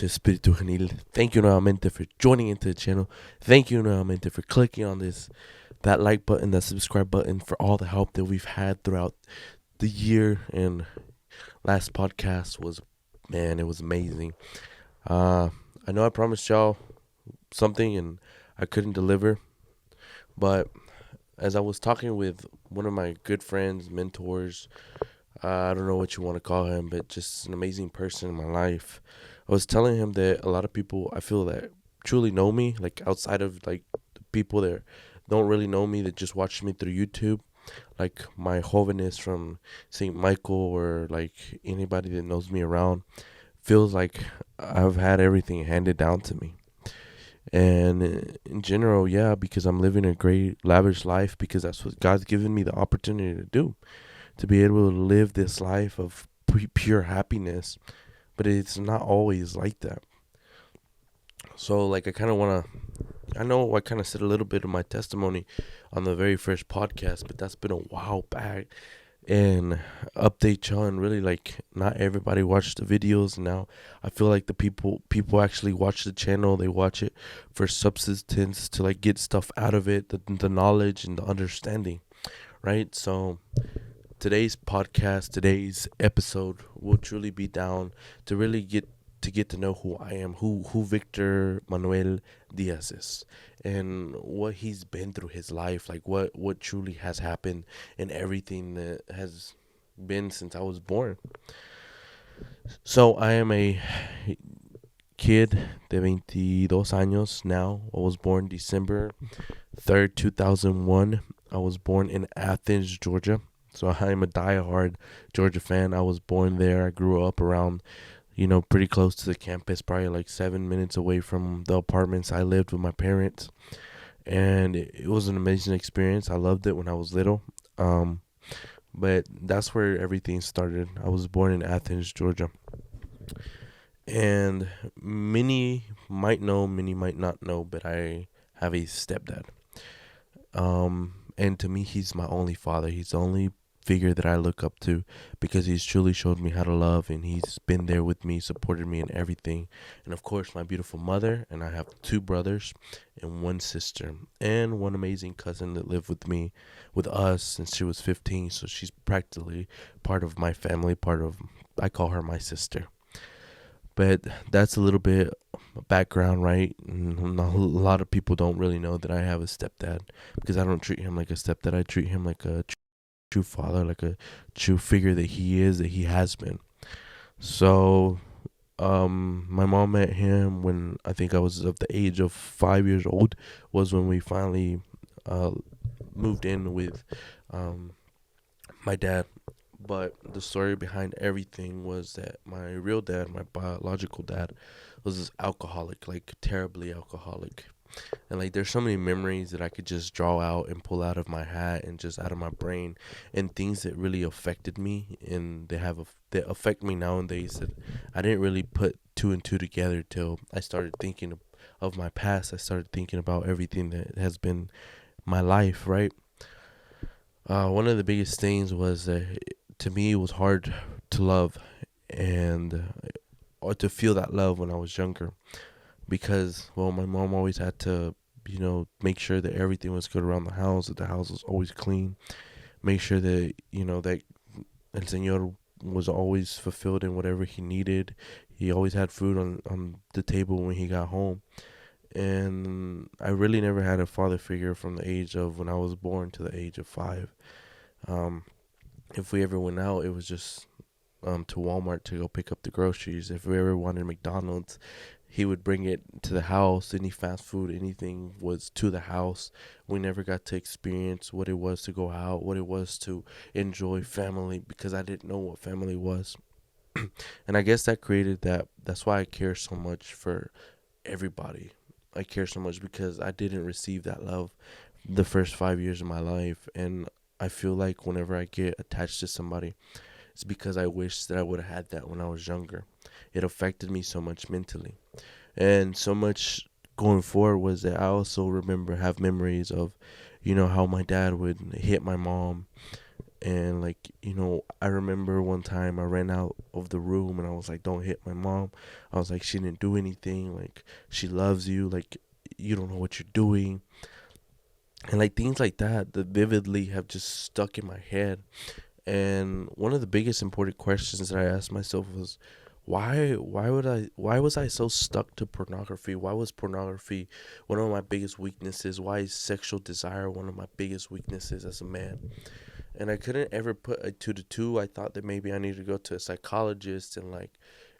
to Espíritu Genil. Thank you nuevamente for joining into the channel. Thank you nuevamente for clicking on that like button, that subscribe button, for all the help that we've had throughout the year. And last podcast was, man, it was amazing. I know I promised y'all something and I couldn't deliver, but as I was talking with one of my good friends, mentors, I don't know what you want to call him, but just an amazing person in my life. I was telling him that a lot of people I feel that truly know me, like outside of like the people that don't really know me, that just watch me through YouTube, like my Jovenes from St. Michael, or like anybody that knows me around, feels like I've had everything handed down to me. And in general, yeah, because I'm living a great, lavish life, because that's what God's given me the opportunity to do, to be able to live this life of pure happiness. But it's not always like that. So, like, I know I kind of said a little bit of my testimony on the very first podcast, but that's been a while back. And update y'all, and really, like, not everybody watched the videos. Now I feel like the people actually watch the channel. They watch it for subsistence, to like get stuff out of it, the knowledge and the understanding, right? So today's podcast, today's episode will truly be down to really get to know who I am, who Victor Manuel Diaz is, and what he's been through his life, like what truly has happened, and everything that has been since I was born. So I am a kid de 22 años now. I was born December 3rd, 2001. I was born in Athens, Georgia. So I am a diehard Georgia fan. I was born there. I grew up around, pretty close to the campus, probably like 7 minutes away from the apartments I lived with my parents. And it was an amazing experience. I loved it when I was little. But that's where everything started. I was born in Athens, Georgia. And many might know, many might not know, but I have a stepdad. And to me, he's my only father. He's the only figure that I look up to, because he's truly showed me how to love, and he's been there with me, supported me in everything. And of course, my beautiful mother, and I have two brothers and one sister, and one amazing cousin that lived with us since she was 15. So she's practically part of my family, I call her my sister. But that's a little bit of background, right? And a lot of people don't really know that I have a stepdad, because I don't treat him like a stepdad. I treat him like a true father, like a true figure that he is, that he has been. So, my mom met him when I think I was of the age of 5 years old, was when we finally moved in with my dad. But the story behind everything was that my real dad, my biological dad, was this alcoholic, like terribly alcoholic. And like there's so many memories that I could just draw out and pull out of my hat and just out of my brain, and things that really affected me, and that affect me nowadays, that I didn't really put two and two together till I started thinking of my past. I started thinking about everything that has been my life, right? One of the biggest things was that to me it was hard to love, and or to feel that love when I was younger, because, well, my mom always had to, make sure that everything was good around the house, that the house was always clean, make sure that, that El Señor was always fulfilled in whatever he needed. He always had food on the table when he got home. And I really never had a father figure from the age of when I was born to the age of 5. Um, if we ever went out, it was just to Walmart to go pick up the groceries. If we ever wanted McDonald's, he would bring it to the house. Any fast food, anything was to the house. We never got to experience what it was to go out, what it was to enjoy family, because I didn't know what family was. And I guess that created that. That's why I care so much for everybody. I care so much because I didn't receive that love the first 5 years of my life. And I feel like whenever I get attached to somebody, it's because I wish that I would have had that when I was younger. It affected me so much mentally. And so much going forward was that I also have memories of, how my dad would hit my mom, And like, I remember one time I ran out of the room and I was like, don't hit my mom. I was like, she didn't do anything. Like, she loves you. Like, you don't know what you're doing. And like things like that vividly have just stuck in my head. And one of the biggest important questions that I asked myself was, why was I so stuck to pornography? Why was pornography one of my biggest weaknesses? Why is sexual desire one of my biggest weaknesses as a man? And I couldn't ever put a two to two. I thought that maybe I needed to go to a psychologist and like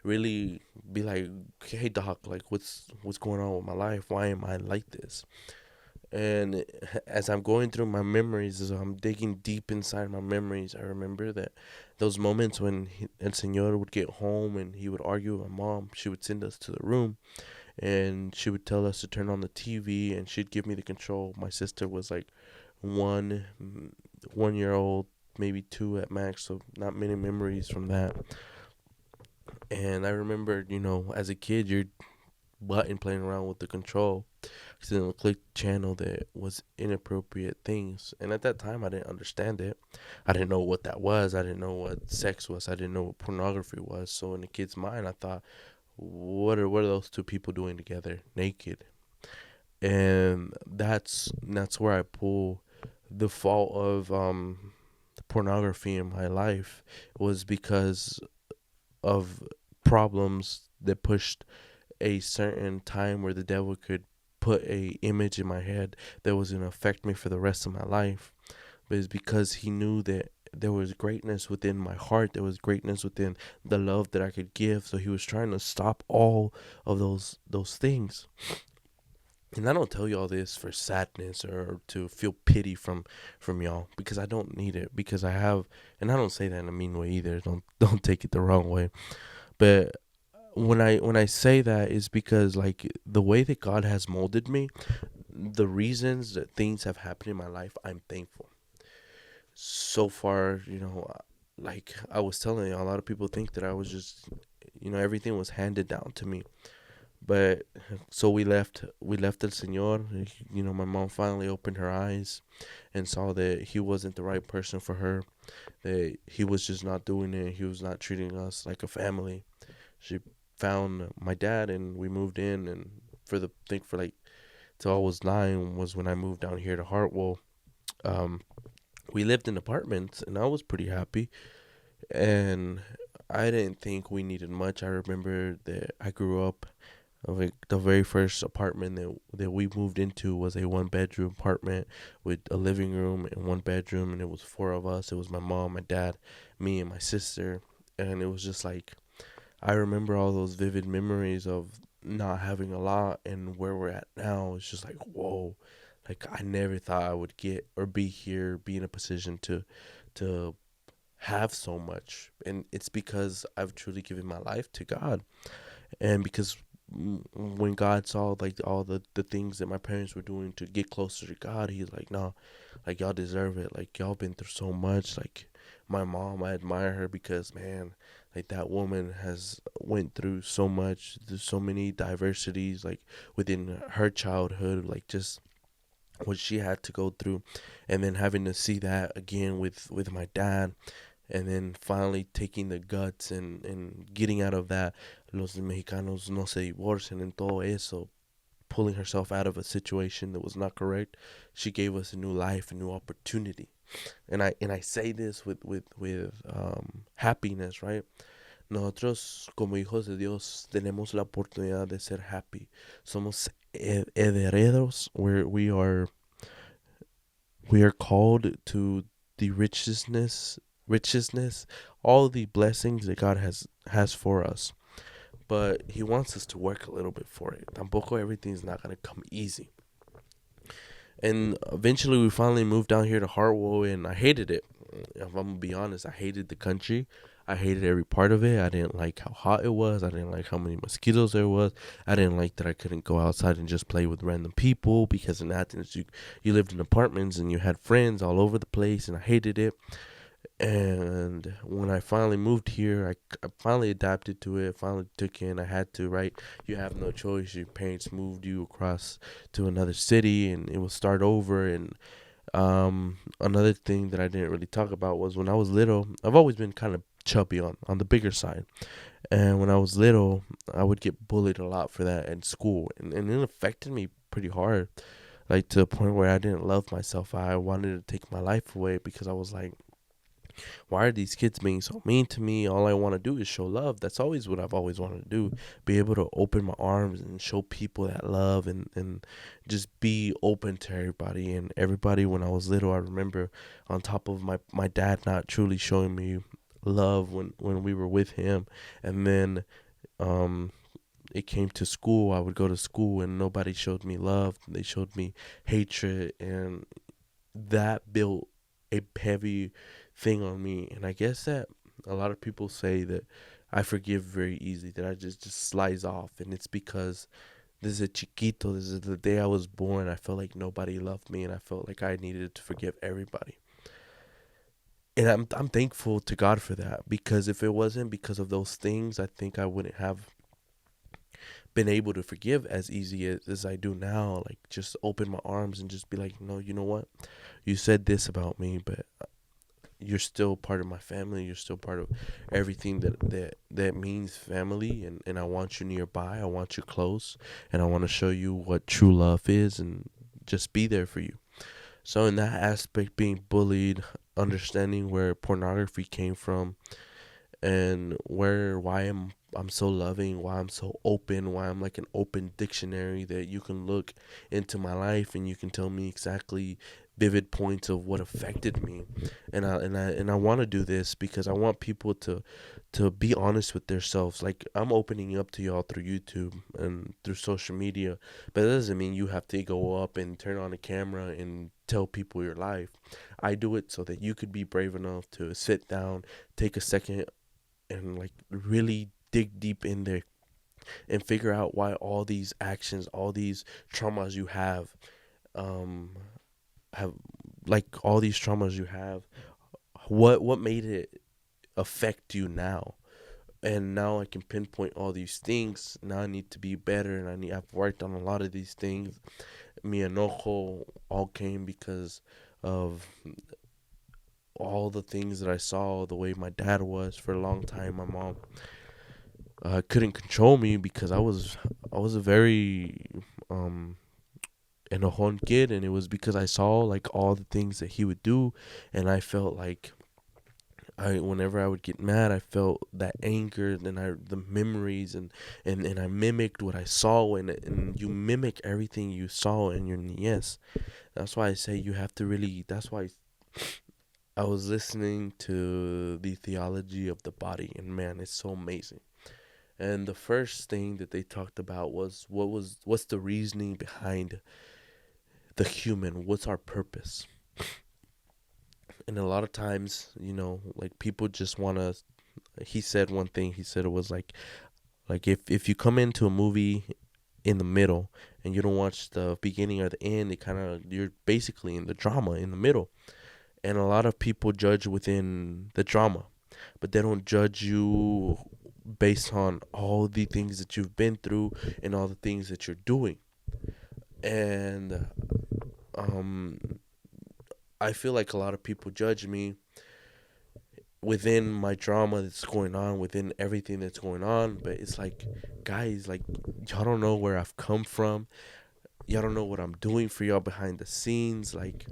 really be like, hey doc, like what's going on with my life? Why am I like this? And as I'm going through my memories, as I'm digging deep inside my memories, I remember that those moments when El Señor would get home and he would argue with my mom. She would send us to the room and she would tell us to turn on the TV and she'd give me the control. My sister was like 1 year old, maybe two at max, so not many memories from that. And I remember, as a kid, you're button playing around with the control, accidentally clicked channel that was inappropriate things. And at that time, I didn't understand it. I didn't know what that was. I didn't know what sex was. I didn't know what pornography was. So in the kid's mind, I thought, what are those two people doing together, naked? And that's where I pull the fault of pornography in my life, was because of problems that pushed a certain time where the devil could put a image in my head that was going to affect me for the rest of my life. But it's because he knew that there was greatness within my heart, there was greatness within the love that I could give, so he was trying to stop all of those things. And I don't tell y'all this for sadness or to feel pity from y'all, because I don't need it, because I have, and I don't say that in a mean way either, don't take it the wrong way. But when I say that is because like the way that God has molded me, the reasons that things have happened in my life, I'm thankful. So far, like I was telling you, a lot of people think that I was just, everything was handed down to me. But so we left El Señor. My mom finally opened her eyes and saw that he wasn't the right person for her, that he was just not doing it. He was not treating us like a family. She found my dad and we moved in, and for like till I was 9 was when I moved down here to Hartwell. Um, we lived in apartments and I was pretty happy, and I didn't think we needed much. I remember that I grew up, like the very first apartment that we moved into was a 1 bedroom apartment with a living room and 1 bedroom, and it was four of us. It was my mom, my dad, me, and my sister, and it was just like I remember all those vivid memories of not having a lot, and where we're at now. It's just like, whoa, like I never thought I would get or be here, be in a position to have so much. And it's because I've truly given my life to God. And because when God saw like all the things that my parents were doing to get closer to God, he's like, no, like y'all deserve it. Like y'all been through so much. Like my mom, I admire her because, man, like that woman has went through so much. There's so many diversities like within her childhood, like just what she had to go through, and then having to see that again with my dad, and then finally taking the guts and getting out of that. Los mexicanos no se divorcian and todo eso, pulling herself out of a situation that was not correct. She gave us a new life, a new opportunity. And I say this with happiness, right? Nosotros como hijos de Dios tenemos la oportunidad de ser happy. Somos herederos, where we are called to the richness, all the blessings that God has for us. But He wants us to work a little bit for it. Tampoco everything's not gonna come easy. And eventually, we finally moved down here to Hartwell, and I hated it. If I'm gonna be honest, I hated the country. I hated every part of it. I didn't like how hot it was. I didn't like how many mosquitoes there was. I didn't like that I couldn't go outside and just play with random people, because in Athens you lived in apartments and you had friends all over the place, and I hated it. And when I finally moved here, I finally adapted to it. Finally took in. I had to, right? You have no choice. Your parents moved you across to another city, and it will start over. And Another thing that I didn't really talk about was when I was little. I've always been kind of chubby on the bigger side, and when I was little, I would get bullied a lot for that in school, and it affected me pretty hard, like to the point where I didn't love myself. I wanted to take my life away because I was like, why are these kids being so mean to me? All I want to do is show love. That's always what I've always wanted to do. Be able to open my arms and show people that love, and just be open to everybody. And everybody, when I was little, I remember on top of my dad not truly showing me love when we were with him. And then um it came to school. I would go to school and nobody showed me love. They showed me hatred, and that built a heavy thing on me. And I guess that a lot of people say that I forgive very easily, that I just slice off, and it's because this is a chiquito. This is the day I was born. I felt like nobody loved me, and I felt like I needed to forgive everybody. And I'm thankful to God for that, because if it wasn't because of those things, I think I wouldn't have been able to forgive as easy as I do now. Like, just open my arms and just be like, no, you know what? You said this about me, but you're still part of my family. You're still part of everything that means family, and I want you nearby. I want you close, and I want to show you what true love is, and just be there for you. So in that aspect, being bullied, understanding where pornography came from, and why I'm so loving, why I'm so open, why I'm like an open dictionary that you can look into my life and you can tell me exactly vivid points of what affected me. And I want to do this because I want people to be honest with themselves. Like, I'm opening up to y'all through YouTube and through social media, but that doesn't mean you have to go up and turn on a camera and tell people your life. I do it so that you could be brave enough to sit down, take a second, and like really dig deep in there and figure out why all these actions, all these traumas you um have like all these traumas you have, what made it affect you now. And now I can pinpoint all these things. Now I need to be better, and I've worked on a lot of these things. Mi enojo all came because of all the things that I saw, the way my dad was for a long time. My mom couldn't control me because I was a very um enojon kid, and it was because I saw like all the things that he would do, and I felt like I whenever I would get mad, I felt that anger, and the memories, and I mimicked what I saw, and you mimic everything you saw in your niece. That's why I say you have to really. That's why I was listening to the theology of the body, and man, it's so amazing. And the first thing that they talked about was what's the reasoning behind the human? What's our purpose? And a lot of times, like people just want to. He said one thing. He said it was like if you come into a movie in the middle and you don't watch the beginning or the end, you're basically in the drama in the middle. And a lot of people judge within the drama, but they don't judge you based on all the things that you've been through and all the things that you're doing. And um I feel like a lot of people judge me within my drama that's going on, within everything that's going on, but it's like, guys, like, y'all don't know where I've come from. Y'all don't know what I'm doing for y'all behind the scenes, like.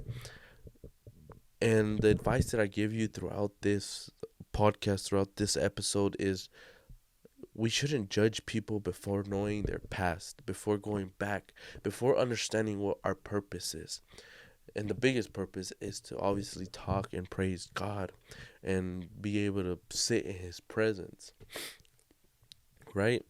And the advice that I give you throughout this podcast, throughout this episode, is we shouldn't judge people before knowing their past, before going back, before understanding what our purpose is. And the biggest purpose is to obviously talk and praise God and be able to sit in his presence, right?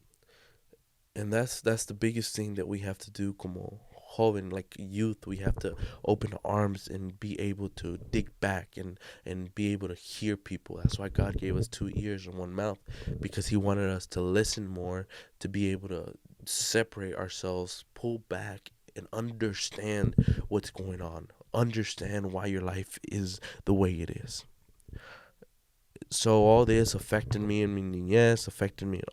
And that's the biggest thing that we have to do como joven, like youth. We have to open our arms and be able to dig back and be able to hear people. That's why God gave us 2 ears and one mouth, because he wanted us to listen more, to be able to separate ourselves, pull back, and understand what's going on, understand why your life is the way it is. So all this affected me and my niñez, affected me in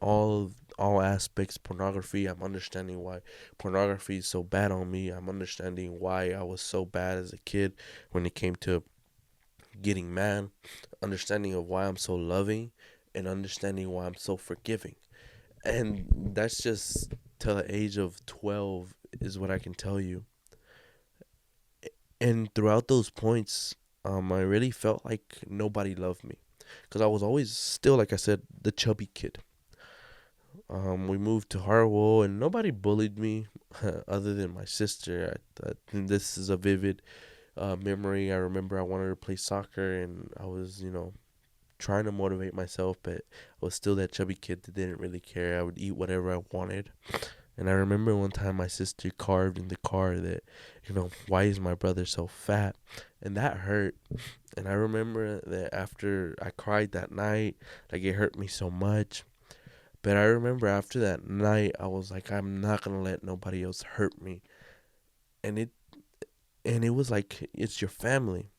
all aspects pornography. I'm understanding why pornography is so bad on me. I'm understanding why I was so bad as a kid when it came to getting mad, understanding of why I'm so loving, and understanding why I'm so forgiving. And that's just till the age of 12 is what I can tell you. And throughout those points, I really felt like nobody loved me because I was always still, like I said, the chubby kid. We moved to Harwell, and nobody bullied me other than my sister. And this is a vivid memory. I remember I wanted to play soccer, and I was, trying to motivate myself, but I was still that chubby kid that didn't really care. I would eat whatever I wanted. And I remember one time my sister carved in the car that, why is my brother so fat? And that hurt. And I remember that after I cried that night, like it hurt me so much. But I remember after that night, I was like, I'm not gonna let nobody else hurt me. And it was like it's your family.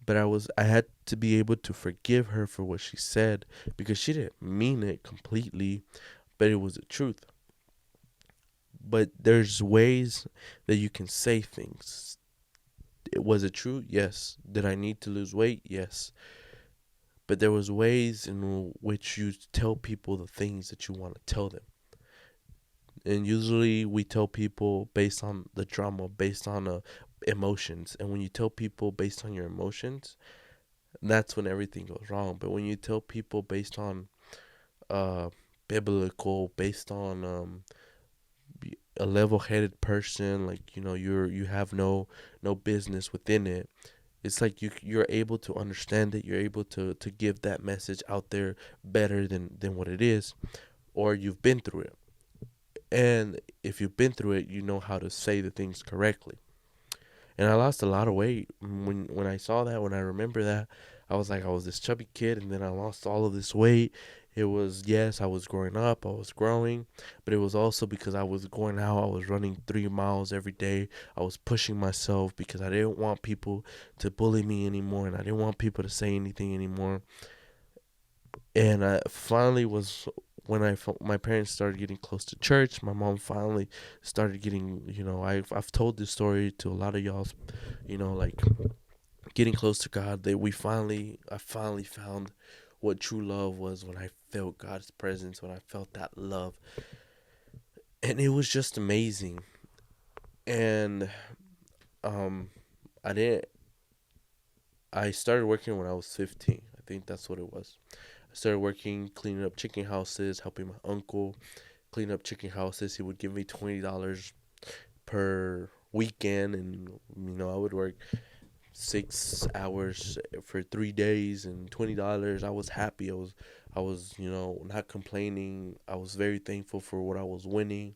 But I had to be able to forgive her for what she said because she didn't mean it completely, but it was the truth. But there's ways that you can say things. Was it true? Yes. Did I need to lose weight? Yes. But there was ways in which you tell people the things that you want to tell them. And usually we tell people based on the drama, based on emotions. And when you tell people based on your emotions, that's when everything goes wrong. But when you tell people based on uh, biblical, based on a level-headed person, like you have no business within it. It's like you're able to understand it. You're able to give that message out there better than what it is, or you've been through it. And if you've been through it, you know how to say the things correctly. And I lost a lot of weight when I saw that. When I remember that, I was like, I was this chubby kid, and then I lost all of this weight. It was, yes, I was growing up, I was growing, but it was also because I was going out. I was running 3 miles every day. I was pushing myself because I didn't want people to bully me anymore, and I didn't want people to say anything anymore. And I finally was when my parents started getting close to church. My mom finally started getting, I've told this story to a lot of y'all, like getting close to God. That I finally found what true love was when I felt God's presence, when I felt that love, and it was just amazing. And um, I didn't. I started working when I was 15. I think that's what it was. I started working, cleaning up chicken houses, helping my uncle clean up chicken houses. He would give me $20 per weekend, and I would work 6 hours for 3 days and $20. I was happy. I was not complaining. I was very thankful for what I was winning.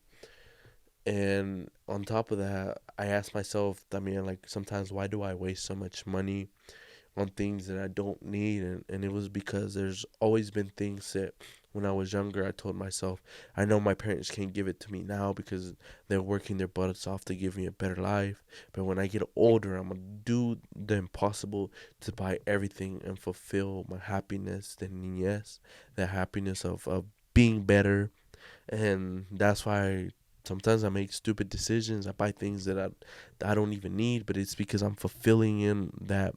And on top of that, I asked myself, I mean, like sometimes, why do I waste so much money on things that I don't need? And it was because there's always been things that when I was younger, I told myself, I know my parents can't give it to me now because they're working their butts off to give me a better life. But when I get older, I'm going to do the impossible to buy everything and fulfill my happiness, the niñez, the happiness of being better. And that's why sometimes I make stupid decisions. I buy things that I don't even need, but it's because I'm fulfilling in that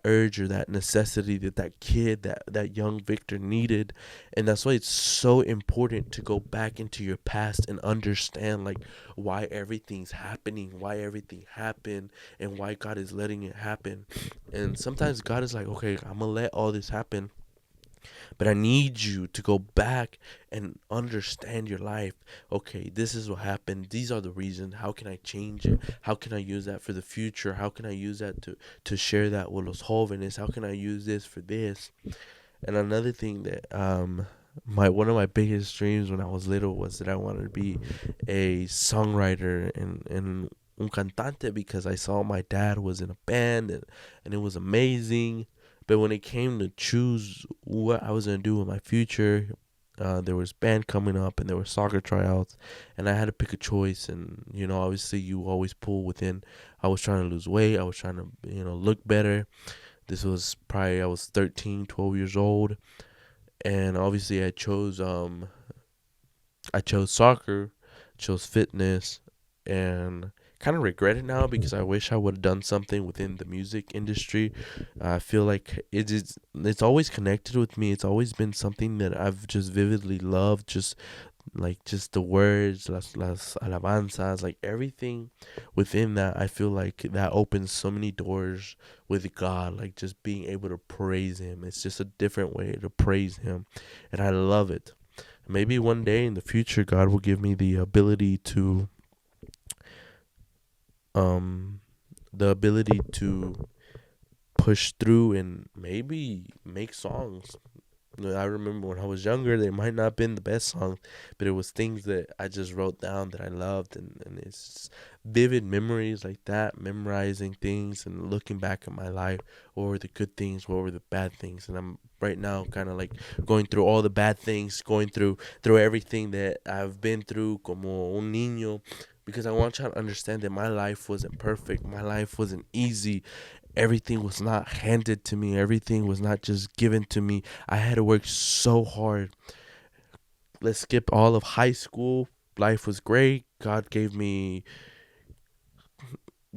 urge or that necessity that kid, that young Victor needed. And that's why it's so important to go back into your past and understand like why everything's happening, why everything happened, and why God is letting it happen. And sometimes God is like, okay, I'm gonna let all this happen, but I need you to go back and understand your life. Okay, this is what happened. These are the reasons. How can I change it? How can I use that for the future? How can I use that to share that with los jóvenes? How can I use this for this? And another thing that my one of my biggest dreams when I was little was that I wanted to be a songwriter and un cantante, because I saw my dad was in a band, and it was amazing. But when it came to choose what I was gonna do with my future, there was band coming up and there were soccer tryouts, and I had to pick a choice. And obviously you always pull within. I was trying to lose weight. I was trying to look better. This was probably I was 13, 12 years old, and obviously I chose I chose soccer, chose fitness, and kind of regret it now because I wish I would have done something within the music industry. I feel like it's always connected with me. It's always been something that I've just vividly loved. Just the words, las alabanzas, like everything within that. I feel like that opens so many doors with God. Like just being able to praise Him. It's just a different way to praise Him, and I love it. Maybe one day in the future, God will give me um, the ability to push through and maybe make songs. I remember when I was younger, they might not have been the best songs, but it was things that I just wrote down that I loved, and it's just vivid memories like that, memorizing things and looking back at my life. What were the good things? What were the bad things? And I'm right now kind of like going through all the bad things, going through everything that I've been through, como un niño, because I want you to understand that my life wasn't perfect. My life wasn't easy. Everything was not handed to me. Everything was not just given to me. I had to work so hard. Let's skip all of high school. Life was great. God gave me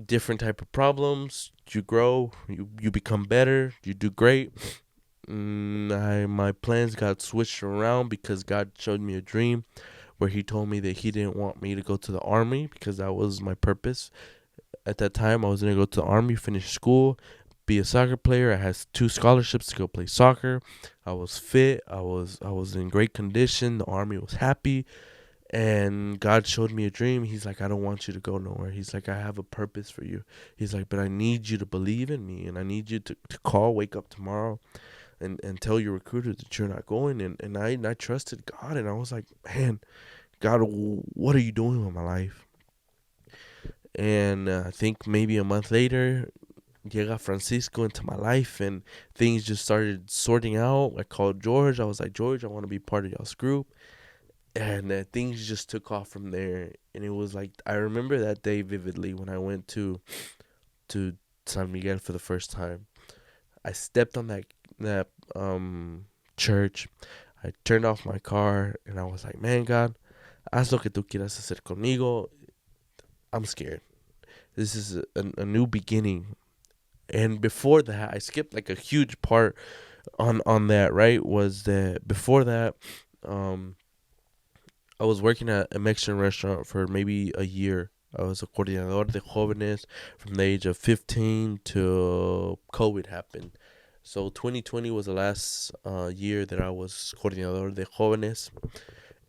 different type of problems. You grow, you become better, you do great. My plans got switched around because God showed me a dream where He told me that He didn't want me to go to the army because that was my purpose. At that time, I was gonna go to the army, finish school, be a soccer player. I had 2 scholarships to go play soccer. I was fit. I was in great condition. The army was happy, and God showed me a dream. He's like, I don't want you to go nowhere. He's like, I have a purpose for you. He's like, but I need you to believe in me, and I need you to wake up tomorrow, and tell your recruiter that you're not going. And I trusted God, and I was like, man, God, what are you doing with my life? And I think maybe a month later, llega Francisco into my life, and things just started sorting out. I called George. I was like, George, I want to be part of y'all's group. And things just took off from there. And it was like, I remember that day vividly when I went to San Miguel for the first time. I stepped on that church. I turned off my car, and I was like, man, God, haz lo que tú quieras hacer conmigo. I'm scared. This is a new beginning. And before that, I skipped like a huge part on that, right? Was that before that, um I was working at a Mexican restaurant for maybe a year. I was a coordinador de jóvenes from the age of 15 till COVID happened. So 2020 was the last year that I was coordinador de jóvenes,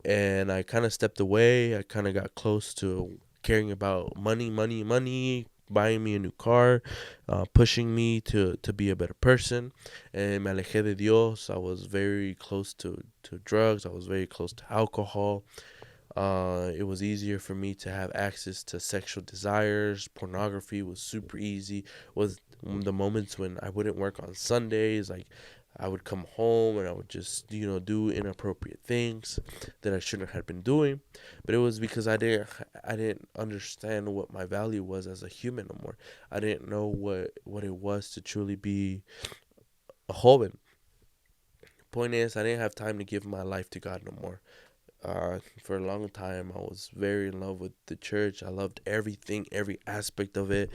and I kind of stepped away. I kind of got close to caring about money, money, money, buying me a new car, pushing me to be a better person. And me alejé de Dios. I was very close to drugs. I was very close to alcohol. It was easier for me to have access to sexual desires. Pornography was super easy. Was the moments when I wouldn't work on Sundays, like I would come home and I would just do inappropriate things that I shouldn't have been doing. But it was because I didn't understand what my value was as a human no more. I didn't know what it was to truly be a joven. Point is, I didn't have time to give my life to God no more. For a long time, I was very in love with the church. I loved everything, every aspect of it,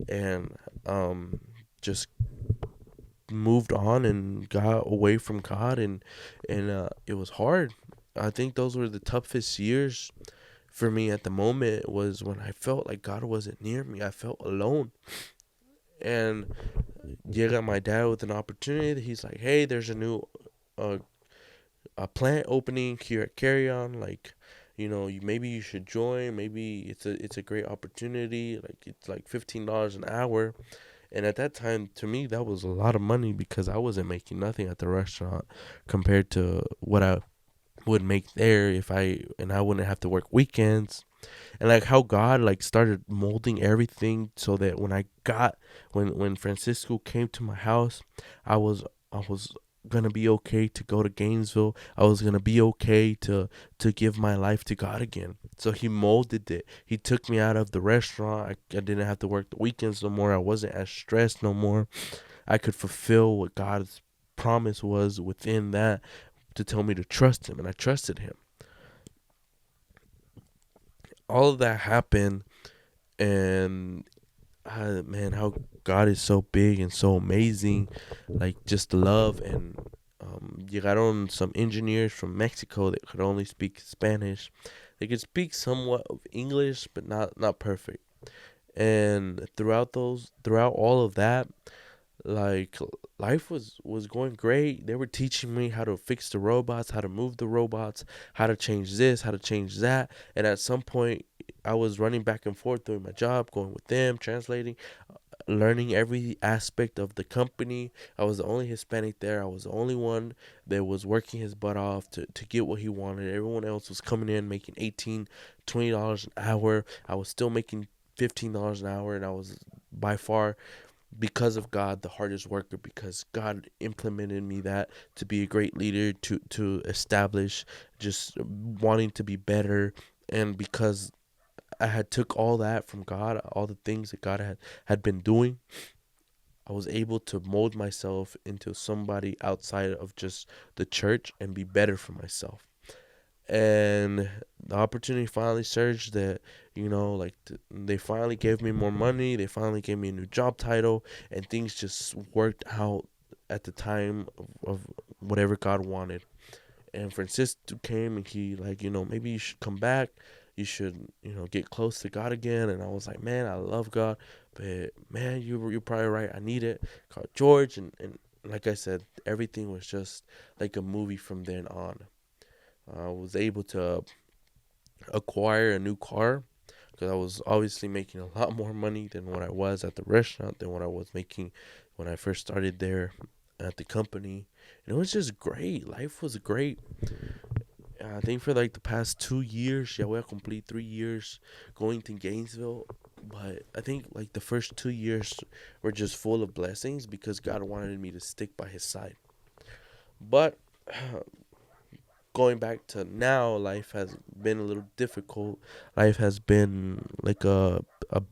and just moved on and got away from God, and it was hard. I think those were the toughest years for me at the moment. Was when I felt like God wasn't near me. I felt alone, and llega my dad with an opportunity. He's like, "Hey, there's a new uh, a plant opening here at Carry On. Like, maybe you should join. Maybe it's a great opportunity. Like it's like $15 an hour." And at that time, to me, that was a lot of money because I wasn't making nothing at the restaurant compared to what I would make there if I wouldn't have to work weekends. And like how God like started molding everything so that when Francisco came to my house, I was gonna be okay to go to Gainesville. I was gonna be okay to give my life to God again. So He molded it. He took me out of the restaurant. I didn't have to work the weekends no more. I wasn't as stressed no more. I could fulfill what God's promise was within that, to tell me to trust Him, and I trusted Him. all of that happened, and man, how God is so big and so amazing, like just love. And llegaron some engineers from Mexico that could only speak Spanish. They could speak somewhat of English, but not perfect. And throughout all of that, like, life was going great. They were teaching me how to fix the robots, how to move the robots, how to change this, how to change that. And at some point, I was running back and forth doing my job, going with them, translating, learning every aspect of the company. I was the only Hispanic there. I was the only one that was working his butt off to get what he wanted. Everyone else was coming in making $18, $20 an hour. I was still making $15 an hour, and I was by far, because of God, the hardest worker, because God implemented me that to be a great leader, to establish just wanting to be better. And because I had took all that from God, all the things that God had been doing, I was able to mold myself into somebody outside of just the church and be better for myself. And the opportunity finally surged that, like, they finally gave me more money, they finally gave me a new job title, and things just worked out at the time of whatever God wanted. And Francisco came, and he, like, maybe you should come back, you should, get close to God again. And I was like, man, I love God, but man, you're probably right, I need it. Called George, and like I said, everything was just like a movie from then on. I was able to acquire a new car because I was obviously making a lot more money than what I was at the restaurant, than what I was making when I first started there at the company. And it was just great. Life was great. I think for like the past 2 years, yeah, we'll complete 3 years going to Gainesville. But I think like the first 2 years were just full of blessings because God wanted me to stick by his side. But going back to now, life has been a little difficult. Life has been like a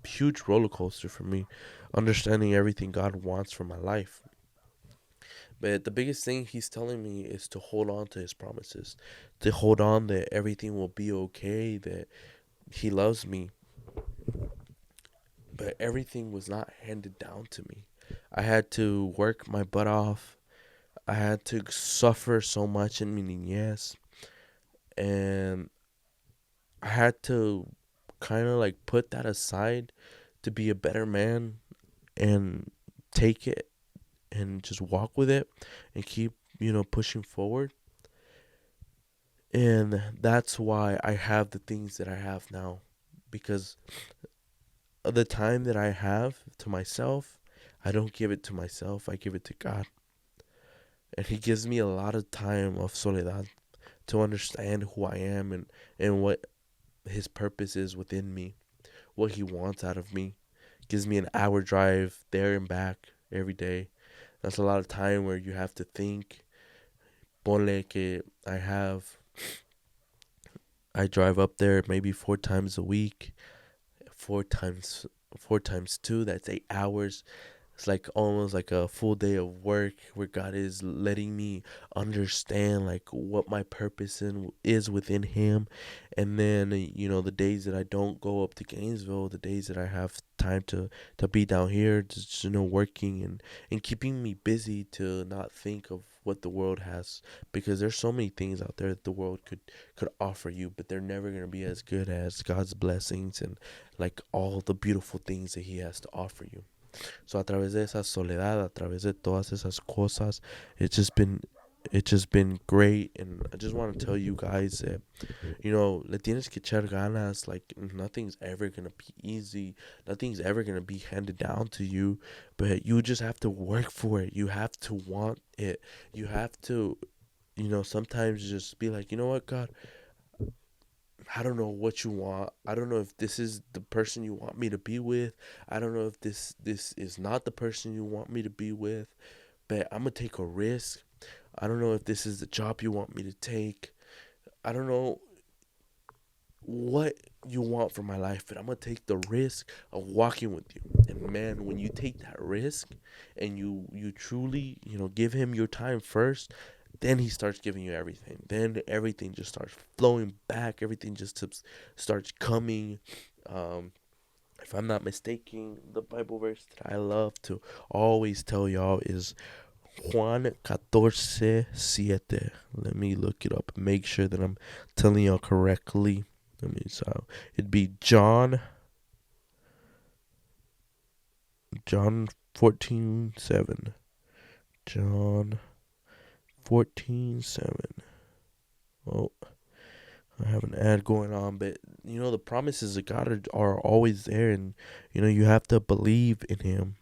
huge roller coaster for me, understanding everything God wants for my life. But the biggest thing he's telling me is to hold on to his promises, to hold on that everything will be okay, that he loves me. But everything was not handed down to me. I had to work my butt off. I had to suffer so much in mi niñez. And I had to kind of like put that aside to be a better man and take it and just walk with it and keep, pushing forward. And that's why I have the things that I have now, because of the time that I have to myself. I don't give it to myself, I give it to God. And he gives me a lot of time of soledad to understand who I am, and what his purpose is within me, what he wants out of me. Gives me an hour drive there and back every day. That's a lot of time where you have to think. Ponle que I drive up there maybe 4 times a week. Four times 4 times 2, that's 8 hours. It's like almost like a full day of work where God is letting me understand like what my purpose is within him. And then, the days that I don't go up to Gainesville, the days that I have time to be down here, just, working and keeping me busy to not think of what the world has, because there's so many things out there that the world could offer you, but they're never going to be as good as God's blessings and like all the beautiful things that he has to offer you. So a través de esa soledad, a través de todas esas cosas, it's just been great. And I just want to tell you guys that, le tienes que echar ganas. Like, nothing's ever gonna be easy, nothing's ever gonna be handed down to you, but you just have to work for it. You have to want it. You have to, sometimes just be like, you know what, God, I don't know what you want. I don't know if this is the person you want me to be with. I don't know if this is not the person you want me to be with, but I'm gonna take a risk. I don't know if this is the job you want me to take. I don't know what you want for my life, but I'm gonna take the risk of walking with you. And man, when you take that risk and you truly, give him your time first, then he starts giving you everything. Then everything just starts flowing back. Everything just starts coming. Um, if I'm not mistaken, the Bible verse that I love to always tell y'all is Juan 14:7. Let me look it up. Make sure that I'm telling y'all correctly. It'd be John 14:7. John 14:7. Oh, I have an ad going on, but the promises of God are always there, and you have to believe in Him.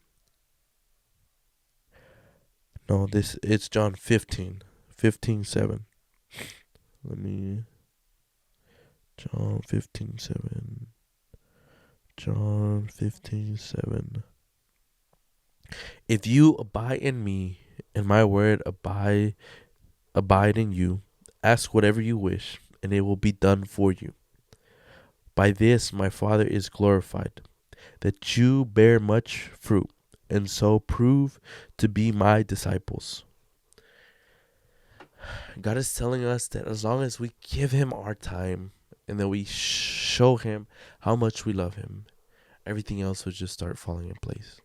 No, it's John 15:7. Let me John 15:7. John 15:7. If you abide in me, and my word abide in you, ask whatever you wish, and it will be done for you. By this my Father is glorified, that you bear much fruit, and so prove to be my disciples. God is telling us that as long as we give Him our time, and that we show Him how much we love Him, everything else will just start falling in place.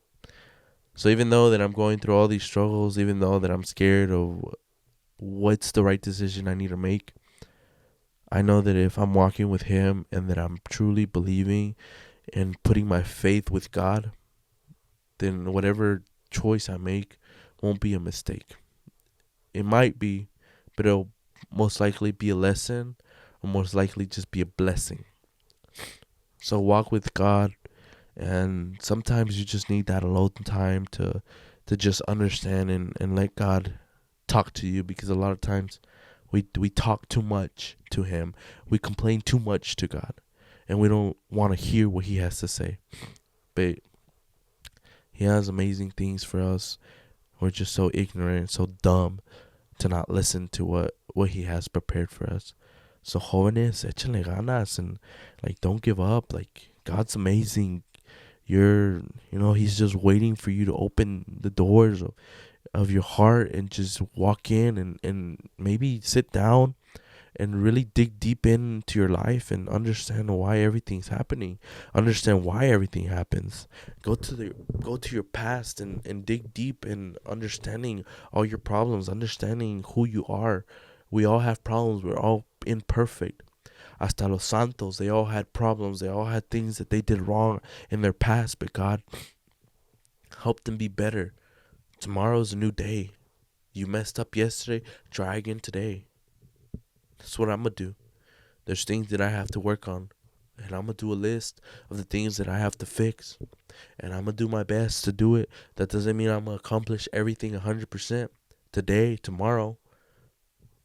So even though that I'm going through all these struggles, even though that I'm scared of what's the right decision I need to make, I know that if I'm walking with Him and that I'm truly believing and putting my faith with God, then whatever choice I make won't be a mistake. It might be, but it'll most likely be a lesson, or most likely just be a blessing. So walk with God, and sometimes you just need that alone time to just understand and let God talk to you, because a lot of times we talk too much to Him. We complain too much to God, and we don't want to hear what He has to say. But He has amazing things for us. We're just so ignorant and so dumb to not listen to what He has prepared for us. So jóvenes, échenle ganas, and don't give up. God's amazing. He's just waiting for you to open the doors of your heart and just walk in and maybe sit down and really dig deep into your life and understand why everything's happening. Understand why everything happens. Go to your past and dig deep in understanding all your problems, understanding who you are. We all have problems. We're all imperfect. Hasta los santos, they all had problems. They all had things that they did wrong in their past, but God helped them be better. Tomorrow's a new day. You messed up yesterday, try again today. That's what I'm going to do. There's things that I have to work on, and I'm going to do a list of the things that I have to fix, and I'm going to do my best to do it. That doesn't mean I'm going to accomplish everything 100% today, tomorrow,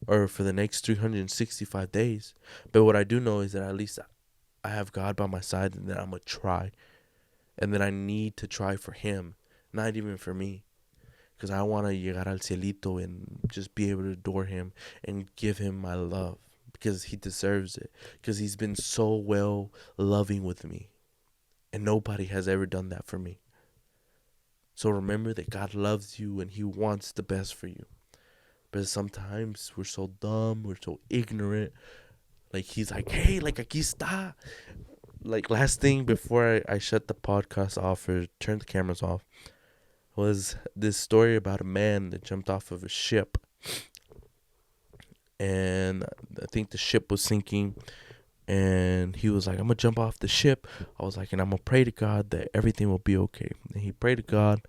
or for the next 365 days. But what I do know is that at least I have God by my side, and that I'm going to try, and that I need to try for Him, not even for me. Because I want to llegar al cielito and just be able to adore Him and give Him my love, because He deserves it. Because He's been so well loving with me, and nobody has ever done that for me. So remember that God loves you and He wants the best for you. But sometimes we're so dumb, we're so ignorant. He's like, hey, aquí está. Last thing before I shut the podcast off or turn the cameras off, was this story about a man that jumped off of a ship, and I think the ship was sinking, and he was like, I'm gonna jump off the ship. I was like, and I'm gonna pray to God that everything will be okay. And he prayed to God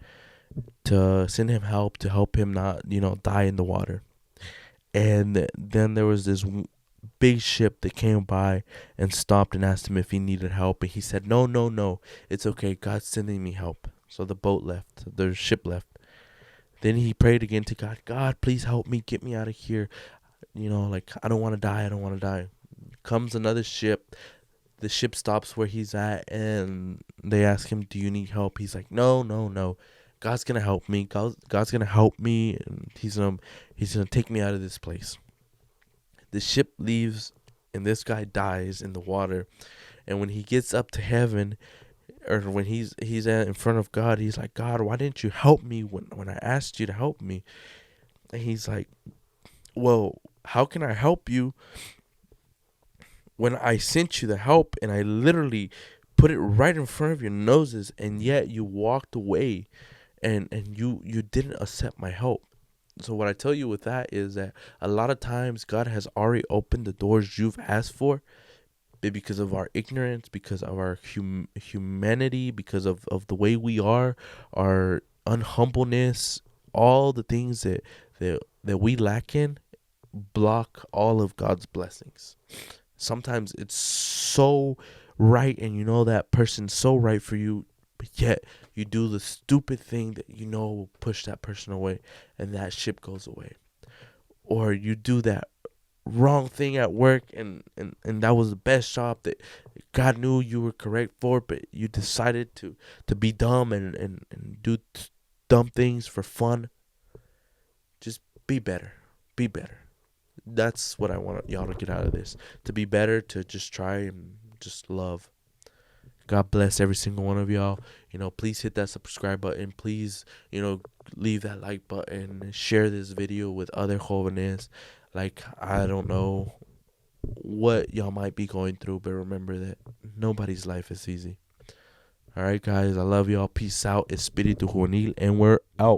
to send him help, to help him not die in the water. And then there was this big ship that came by and stopped and asked him if he needed help, and he said, no, it's okay, God's sending me help. So the boat left, the ship left. Then he prayed again to God. God, please help me, get me out of here. I don't want to die. Comes another ship. The ship stops where he's at, and they ask him, do you need help? He's like, no. God's gonna help me. God's gonna help me, and he's gonna take me out of this place. The ship leaves, and this guy dies in the water. And when he gets up to heaven, or when he's in front of God, he's like, God, why didn't you help me when I asked you to help me? And he's like, well, how can I help you when I sent you the help and I literally put it right in front of your noses, and yet you walked away and you didn't accept my help? So what I tell you with that is that a lot of times God has already opened the doors you've asked for, but because of our ignorance, because of our humanity, because of the way we are, our unhumbleness, all the things that we lack in, block all of God's blessings. Sometimes it's so right, and you know that person's so right for you, but yet you do the stupid thing that you know will push that person away, and that ship goes away. Or you do that wrong thing at work, and that was the best job that God knew you were correct for, but you decided to be dumb and do dumb things for fun. Just be better. Be better. That's what I want y'all to get out of this. To be better, to just try and just love. God bless every single one of y'all. Please hit that subscribe button. Please, leave that like button. Share this video with other jóvenes. Like, I don't know what y'all might be going through, but remember that nobody's life is easy. All right, guys. I love y'all. Peace out. Espíritu Juvenil, and we're out.